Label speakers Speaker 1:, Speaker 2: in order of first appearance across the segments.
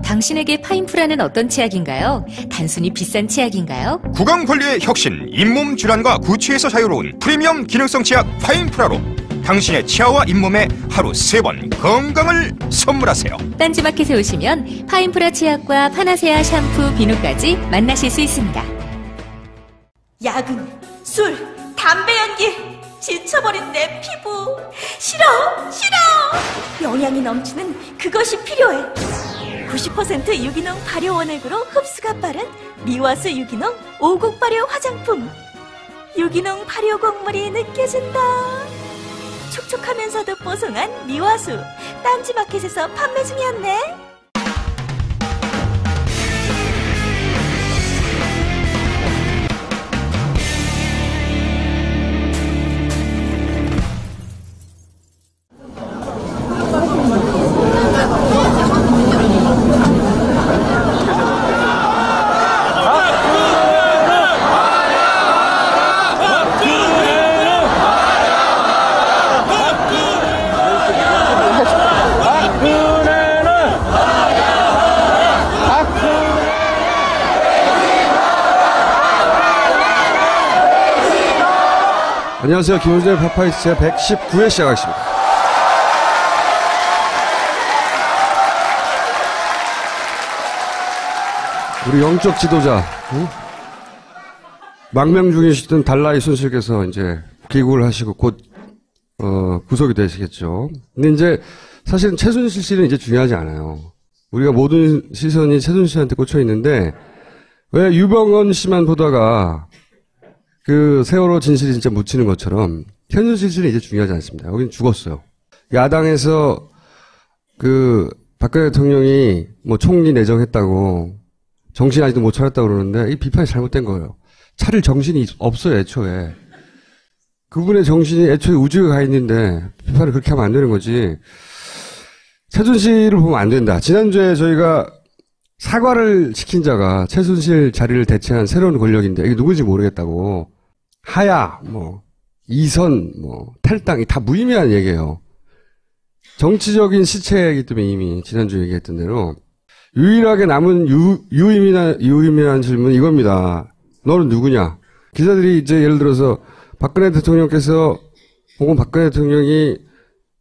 Speaker 1: 당신에게 파인프라는 어떤 치약인가요? 단순히 비싼 치약인가요?
Speaker 2: 구강관리의 혁신, 잇몸 질환과 구취에서 자유로운 프리미엄 기능성 치약 파인프라로 당신의 치아와 잇몸에 하루 3번 건강을 선물하세요.
Speaker 1: 딴지마켓에 오시면 파인프라 치약과 파나세아 샴푸, 비누까지 만나실 수 있습니다.
Speaker 3: 야근, 술, 담배 연기, 지쳐버린 내 피부. 싫어. 영양이 넘치는 그것이 필요해. 90% 유기농 발효 원액으로 흡수가 빠른 미와수 유기농 5국 발효 화장품. 유기농 발효 곡물이 느껴진다. 촉촉하면서도 뽀송한 미와수. 딴지마켓에서 판매 중이었네.
Speaker 4: 안녕하세요. 김호준의 파파이스 제 119회 시작하겠습니다. 우리 영적 지도자, 망명 중이시던 달라이 손실께서 이제 귀국을 하시고 곧, 구속이 되시겠죠. 근데 이제 사실은 최순실 씨는 이제 중요하지 않아요. 우리가 모든 시선이 최순실 씨한테 꽂혀 있는데 왜 유병헌 씨만 보다가 그 세월호 진실이 진짜 묻히는 것처럼 최순실 씨는 이제 중요하지 않습니다. 여기는 죽었어요. 야당에서 그 박근혜 대통령이 뭐 총리 내정했다고 정신 아직도 못 차렸다고 그러는데 이 비판이 잘못된 거예요. 차릴 정신이 없어요, 애초에. 그분의 정신이 애초에 우주에 가 있는데 비판을 그렇게 하면 안 되는 거지. 최순실을 보면 안 된다. 지난주에 저희가 사과를 시킨 자가 최순실 자리를 대체한 새로운 권력인데 이게 누군지 모르겠다고. 하야, 이선, 탈당, 다 무의미한 얘기예요. 정치적인 시체이기 때문에 이미 지난주에 얘기했던 대로 유일하게 남은 유의미한 질문은 이겁니다. 너는 누구냐? 기자들이 이제 예를 들어서 박근혜 대통령께서 혹은 박근혜 대통령이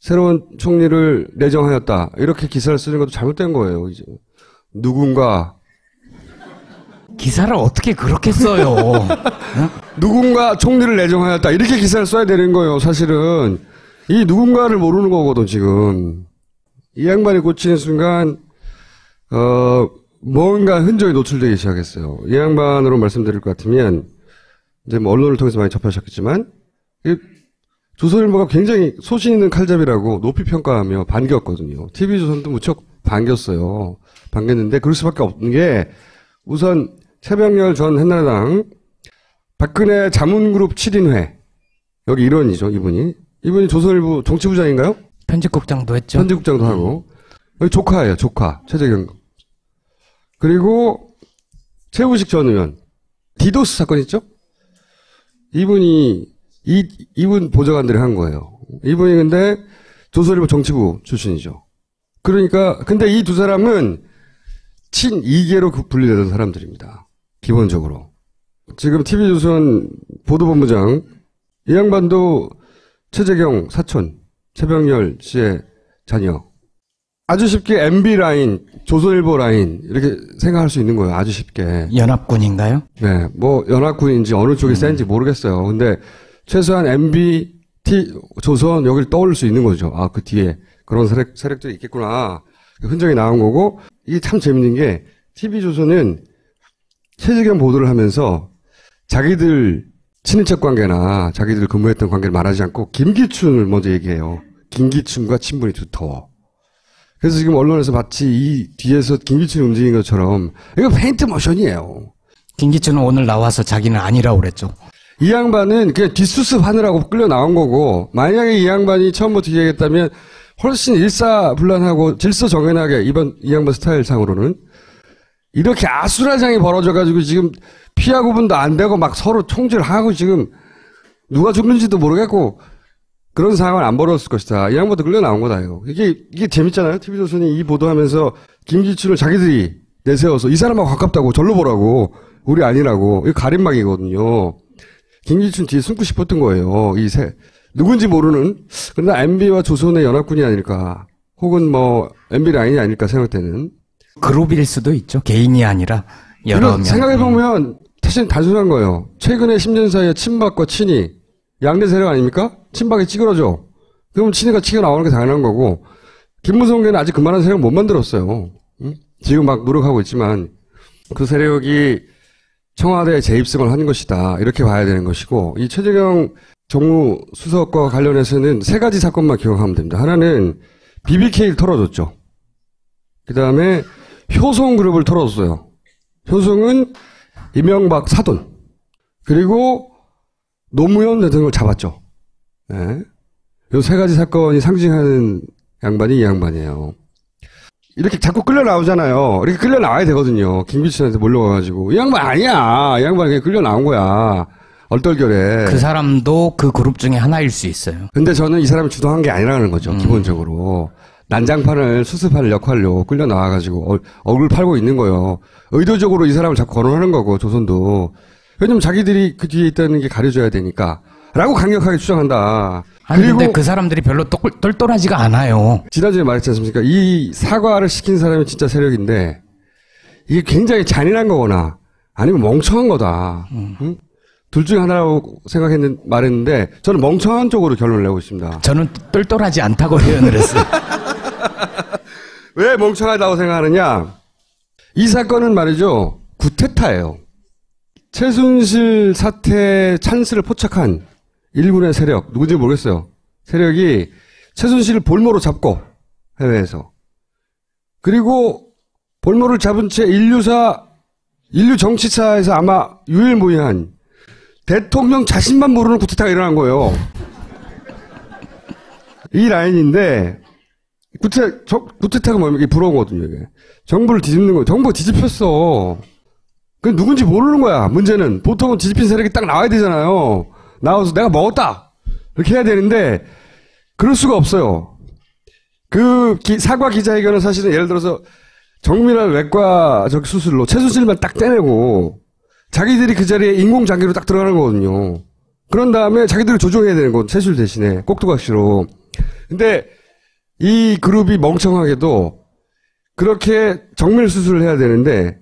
Speaker 4: 새로운 총리를 내정하였다. 이렇게 기사를 쓰는 것도 잘못된 거예요. 이제 누군가
Speaker 5: 기사를 어떻게 그렇게 써요?
Speaker 4: 누군가 총리를 내정하였다. 이렇게 기사를 써야 되는 거예요. 사실은 이 누군가를 모르는 거거든 지금. 이 양반이 꽂히는 순간 뭔가 흔적이 노출되기 시작했어요. 이 양반으로 말씀드릴 것 같으면 이제 언론을 통해서 많이 접하셨겠지만 조선일보가 굉장히 소신 있는 칼잡이라고 높이 평가하며 반겼거든요. TV조선도 무척 반겼어요. 반겼는데 그럴 수밖에 없는 게 우선 최병렬 전 한나라당 박근혜 자문그룹 7인회 여기 일원이죠. 이분이 조선일보 정치부장인가요?
Speaker 5: 편집국장도 했죠.
Speaker 4: 편집국장도 하고 여기 조카예요. 조카 최재경. 그리고 최우식 전 의원 디도스 사건 있죠? 이분 보좌관들이 한 거예요. 이분이 근데 조선일보 정치부 출신이죠. 그러니까 근데 이 두 사람은 친이계로 분리되던 사람들입니다. 기본적으로. 지금 TV조선 보도본부장 이 양반도 최재경 사촌 최병렬 씨의 자녀. 아주 쉽게 MB 라인, 조선일보 라인 이렇게 생각할 수 있는 거예요. 아주 쉽게.
Speaker 5: 연합군인가요?
Speaker 4: 네, 연합군인지 어느 쪽이 센지 모르겠어요. 근데 최소한 MB, 조선 여기를 떠올릴 수 있는 거죠. 아, 그 뒤에 그런 세력들이 있겠구나. 흔적이 나온 거고 이게 참 재밌는 게 TV조선은 최재경 보도를 하면서 자기들 친인척 관계나 자기들 근무했던 관계를 말하지 않고 김기춘을 먼저 얘기해요. 김기춘과 친분이 두터워. 그래서 지금 언론에서 마치 이 뒤에서 김기춘이 움직인 것처럼 이거 페인트 모션이에요.
Speaker 5: 김기춘은 오늘 나와서 자기는 아니라고 그랬죠.
Speaker 4: 이 양반은 그냥 뒷수습 하느라고 끌려 나온 거고 만약에 이 양반이 처음부터 얘기했다면 훨씬 일사불란하고 질서정연하게 이 양반 스타일상으로는 이렇게 아수라장이 벌어져가지고 지금 피하 구분도 안 되고 막 서로 총질하고 지금 누가 죽는지도 모르겠고 그런 상황을 안 벌었을 것이다. 이 양반도 끌려 나온 거다, 이거. 이게 재밌잖아요. TV조선이 이 보도하면서 김기춘을 자기들이 내세워서 이 사람하고 가깝다고 절로 보라고. 우리 아니라고. 이거 가림막이거든요. 김기춘 뒤에 숨고 싶었던 거예요. 누군지 모르는. 그러나 MB와 조선의 연합군이 아닐까. 혹은 뭐, MB 라인이 아닐까 생각되는.
Speaker 5: 그룹일 수도 있죠. 개인이 아니라 여러 명.
Speaker 4: 생각해보면 사실 단순한 거예요. 최근에 10년 사이에 친박과 친이 양대 세력 아닙니까? 친박이 찌그러져. 그럼 친이가 치고 나오는 게 당연한 거고 김무성계는 아직 그만한 세력 못 만들었어요. 응? 지금 막 노력하고 있지만 그 세력이 청와대에 재입성을 한 것이다. 이렇게 봐야 되는 것이고 이 최재경 정무수석과 관련해서는 세 가지 사건만 기억하면 됩니다. 하나는 BBK를 털어줬죠. 그 다음에 효성그룹을 털어줬어요. 효성은 이명박 사돈. 그리고 노무현 대통령을 잡았죠. 네. 이 세 가지 사건이 상징하는 양반이 이 양반이에요. 이렇게 자꾸 끌려 나오잖아요. 이렇게 끌려 나와야 되거든요. 김기춘한테 몰려가가지고. 이 양반 아니야. 이 양반이 그냥 끌려 나온 거야. 얼떨결에.
Speaker 5: 그 사람도 그 그룹 중에 하나일 수 있어요.
Speaker 4: 근데 저는 이 사람이 주도한 게 아니라는 거죠. 기본적으로. 난장판을 수습할 역할로 끌려 나와가지고 얼굴 팔고 있는 거예요. 의도적으로 이 사람을 자꾸 거론하는 거고 조선도. 왜냐면 자기들이 그 뒤에 있다는 게 가려져야 되니까. 라고 강력하게 주장한다.
Speaker 5: 아니,
Speaker 4: 그리고
Speaker 5: 근데 그 사람들이 별로 똘똘하지가 않아요.
Speaker 4: 지난주에 말했지 않습니까? 이 사과를 시킨 사람이 진짜 세력인데 이게 굉장히 잔인한 거거나 아니면 멍청한 거다. 응? 둘 중에 하나라고 말했는데 저는 멍청한 쪽으로 결론을 내고 있습니다.
Speaker 5: 저는 똘똘하지 않다고 표현을 했어요.
Speaker 4: 왜 멍청하다고 생각하느냐? 이 사건은 말이죠. 구테타예요. 최순실 사태 찬스를 포착한 일군의 세력, 누군지 모르겠어요. 세력이 최순실을 볼모로 잡고 해외에서. 그리고 볼모를 잡은 채 인류 정치사에서 아마 유일무이한 대통령 자신만 모르는 구테타가 일어난 거예요. 이 라인인데 구테타가 뭡니까? 이게 부러우거든요. 이게. 정부를 뒤집는 거예요. 정부가 뒤집혔어. 그 누군지 모르는 거야. 문제는 보통은 뒤집힌 세력이 딱 나와야 되잖아요. 나와서 내가 먹었다 이렇게 해야 되는데 그럴 수가 없어요. 그 사과 기자회견은 사실은 예를 들어서 정밀한 외과 수술로 최순실만 딱 떼내고 자기들이 그 자리에 인공장기로 딱 들어가는 거거든요. 그런 다음에 자기들이 조종해야 되는 거거든요. 최순실 대신에 꼭두각시로. 근데 이 그룹이 멍청하게도 그렇게 정밀 수술을 해야 되는데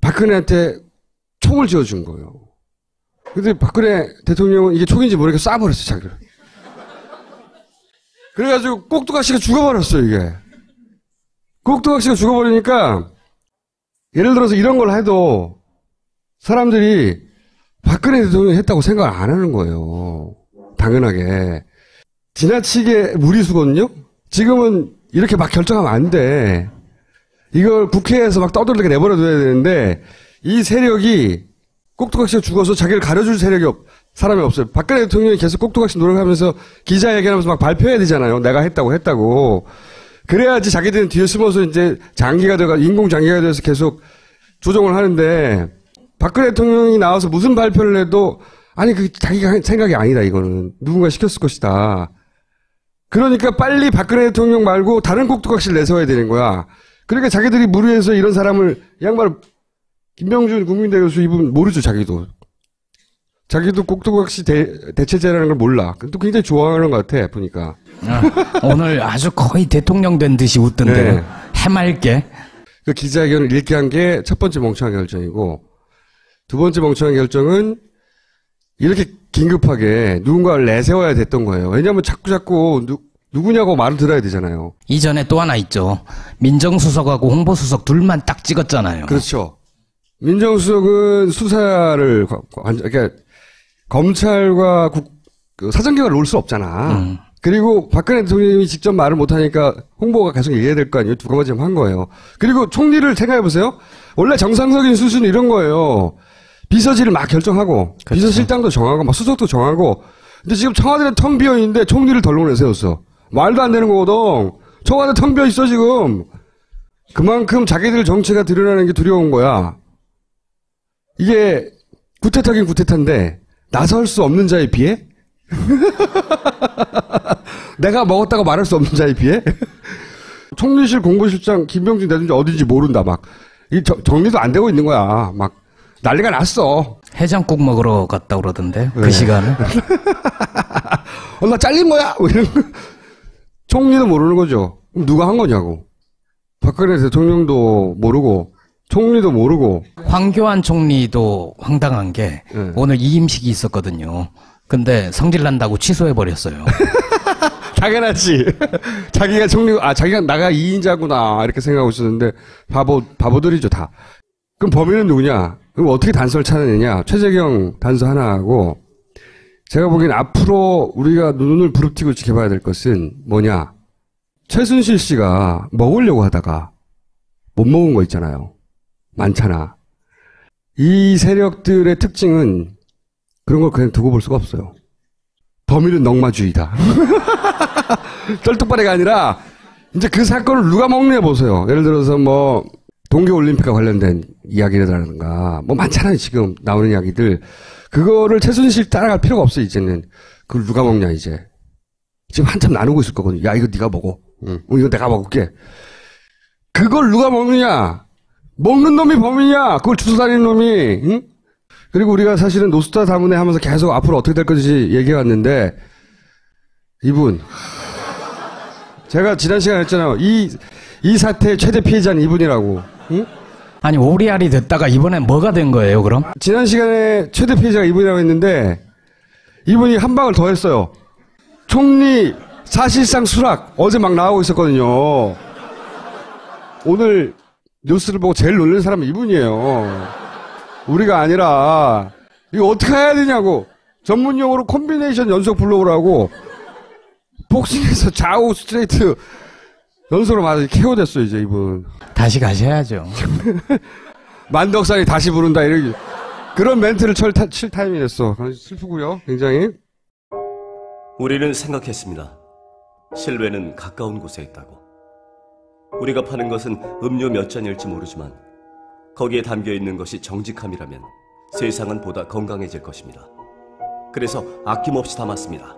Speaker 4: 박근혜한테 총을 쥐어준 거예요. 근데 박근혜 대통령은 이게 총인지 모르겠어 쏴버렸어, 자기를. 그래가지고 꼭두각시가 죽어버렸어, 이게. 꼭두각시가 죽어버리니까 예를 들어서 이런 걸 해도 사람들이 박근혜 대통령이 했다고 생각을 안 하는 거예요. 당연하게. 지나치게 무리수거든요? 지금은 이렇게 막 결정하면 안 돼. 이걸 국회에서 막 떠들게 내버려둬야 되는데 이 세력이 꼭두각시가 죽어서 자기를 가려줄 사람이 없어요. 박근혜 대통령이 계속 꼭두각시 노력하면서 기자회견하면서 막 발표해야 되잖아요. 내가 했다고. 그래야지 자기들은 뒤에 숨어서 이제 인공장기가 돼서 계속 조정을 하는데 박근혜 대통령이 나와서 무슨 발표를 해도 아니 그 자기가 생각이 아니다 이거는. 누군가 시켰을 것이다. 그러니까 빨리 박근혜 대통령 말고 다른 꼭두각시를 내세워야 되는 거야. 그러니까 자기들이 무리해서 이런 사람을 이 양반을 김병준 국민대 교수 이분 모르죠, 자기도. 자기도 꼭두각시 대체제라는 걸 몰라. 또 굉장히 좋아하는 것 같아, 보니까.
Speaker 5: 오늘 아주 거의 대통령 된 듯이 웃던데요.
Speaker 4: 네.
Speaker 5: 해맑게.
Speaker 4: 그 기자회견을 읽게 한 게 첫 번째 멍청한 결정이고, 두 번째 멍청한 결정은 이렇게 긴급하게 누군가를 내세워야 됐던 거예요. 왜냐하면 자꾸 누구냐고 말을 들어야 되잖아요.
Speaker 5: 이전에 또 하나 있죠. 민정수석하고 홍보수석 둘만 딱 찍었잖아요.
Speaker 4: 그렇죠. 민정수석은 수사를, 그러니까 검찰과 사정경을 놓을 수 없잖아. 그리고 박근혜 대통령이 직접 말을 못하니까 홍보가 계속 얘기해야 될 거 아니에요. 두 가지만 한 거예요. 그리고 총리를 생각해보세요. 원래 정상적인 수준은 이런 거예요. 비서실을 막 결정하고, 그렇죠. 비서실장도 정하고, 막 수석도 정하고. 근데 지금 청와대는 텅 비어있는데 총리를 덜렁 내세웠어. 말도 안 되는 거거든. 청와대 텅 비어있어, 지금. 그만큼 자기들 정체가 드러나는 게 두려운 거야. 이게 구태타긴 구태타인데 나설 수 없는 자에 비해 내가 먹었다고 말할 수 없는 자에 비해? 총리실 공보실장 김병준 내둔지 어딘지 모른다, 막. 정리도 안 되고 있는 거야. 막, 난리가 났어.
Speaker 5: 해장국 먹으러 갔다 그러던데, 그 시간에.
Speaker 4: 나 잘린 거야! 뭐 이런 거. 총리도 모르는 거죠. 그럼 누가 한 거냐고. 박근혜 대통령도 모르고, 총리도 모르고.
Speaker 5: 황교안 총리도 황당한 게, 오늘 이임식이 있었거든요. 근데 성질난다고 취소해버렸어요.
Speaker 4: 당연하지. 자기가 자기가 나가 2인자구나. 이렇게 생각하고 있었는데, 바보들이죠, 다. 그럼 범인은 누구냐? 그럼 어떻게 단서를 찾아내냐? 최재경 단서 하나하고, 제가 보기엔 앞으로 우리가 눈을 부릅뜨고 지켜봐야 될 것은 뭐냐? 최순실 씨가 먹으려고 하다가 못 먹은 거 있잖아요. 많잖아. 이 세력들의 특징은 그런 걸 그냥 두고 볼 수가 없어요. 범인은 넉마주의다. 쩔뚝발이가 아니라 이제 그 사건을 누가 먹느냐 보세요. 예를 들어서 뭐 동계올림픽과 관련된 이야기라든가 뭐 많잖아요. 지금 나오는 이야기들. 그거를 최순실 따라갈 필요가 없어 이제는. 그걸 누가 먹냐 이제. 지금 한참 나누고 있을 거거든요. 야 이거 네가 먹어. 이거 내가 먹을게. 그걸 누가 먹느냐. 먹는 놈이 범인이야. 그걸 주워 다니는 놈이. 응? 그리고 우리가 사실은 노스트라다문에 하면서 계속 앞으로 어떻게 될 건지 얘기해왔는데 이분 제가 지난 시간에 했잖아요. 이 사태의 최대 피해자는 이분이라고. 응?
Speaker 5: 아니, 오리알이 됐다가 이번엔 뭐가 된 거예요, 그럼?
Speaker 4: 지난 시간에 최대 피해자가 이분이라고 했는데 이분이 한 방을 더 했어요. 총리 사실상 수락 어제 막 나오고 있었거든요. 오늘 뉴스를 보고 제일 놀란 사람은 이분이에요. 우리가 아니라 이거 어떻게 해야 되냐고. 전문용어로 콤비네이션 연속 블로우라고. 복싱에서 좌우 스트레이트 연속으로 맞아 KO 됐어 이제 이분.
Speaker 5: 다시 가셔야죠.
Speaker 4: 만덕산이 다시 부른다 이런 그런 멘트를 칠 타임이 됐어. 슬프고요 굉장히.
Speaker 6: 우리는 생각했습니다. 실외는 가까운 곳에 있다고. 우리가 파는 것은 음료 몇 잔일지 모르지만 거기에 담겨있는 것이 정직함이라면 세상은 보다 건강해질 것입니다. 그래서 아낌없이 담았습니다.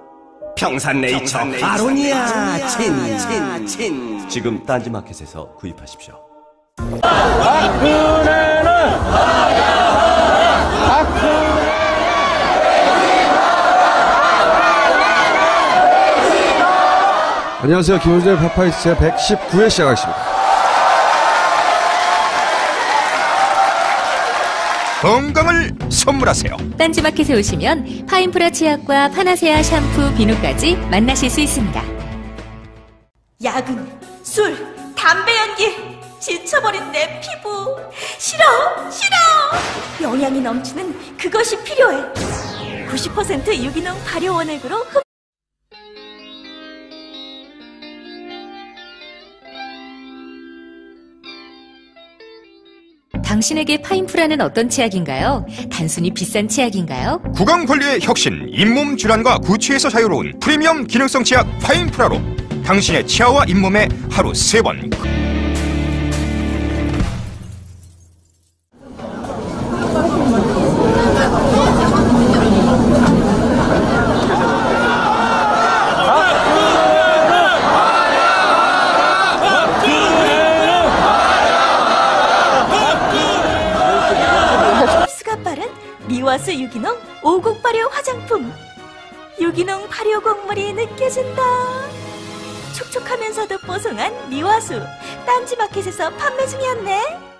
Speaker 6: 평산네이처 아로니아 친. 지금 딴지마켓에서 구입하십시오.
Speaker 4: 안녕하세요. 김호준의 파파이스 제 119회 시작하겠습니다.
Speaker 2: 건강을 선물하세요.
Speaker 1: 딴지마켓에 오시면 파인프라 치약과 파나세아 샴푸, 비누까지 만나실 수 있습니다.
Speaker 3: 야근, 술, 담배 연기, 지쳐버린 내 피부. 싫어. 영양이 넘치는 그것이 필요해. 90% 유기농 발효 원액으로
Speaker 1: 당신에게 파인프라는 어떤 치약인가요? 단순히 비싼 치약인가요?
Speaker 2: 구강관리의 혁신, 잇몸 질환과 구취에서 자유로운 프리미엄 기능성 치약 파인프라로 당신의 치아와 잇몸에 하루 3번
Speaker 3: 미와수 유기농 5국 발효 화장품. 유기농 발효 곡물이 느껴진다. 촉촉하면서도 뽀송한 미와수. 딴지마켓에서 판매 중이었네.